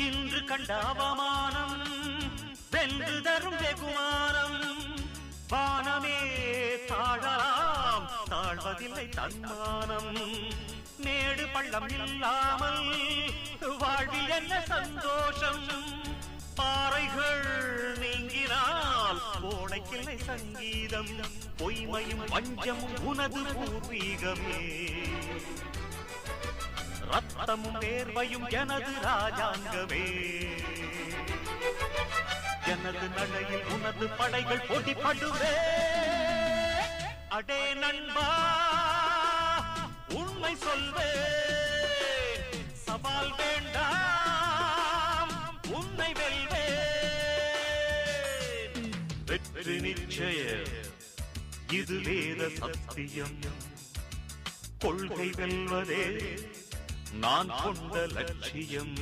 இன்று கண்ட அவமானம் வென்று தரும் வெகுமானம். வானமே தாழலாம், தாழ்வதில்லை தன்மானம். மேடு பள்ளம் இல்லாமல் வாழ்வில் என்ன சந்தோஷம். பாறைகள் நீங்கினால் கோடைக்கில்லை சங்கீதம். பொய்மையும் வஞ்சமும் உனது பூர்வீகமே. ரத்தமும் வேர்வையும் எனது ராஜாங்கமே. எனது நடையில் உனது படைகள் போட்டிப்படுவே. அடே நண்பா, உண்மை சொல்வே. சவால் வேண்டாம், உன்னை வெல்வே. வெற்றி நிச்சயம், இது வேத சத்தியம். கொள்கை வெல்வதே நான் கொண்ட லட்சியம்.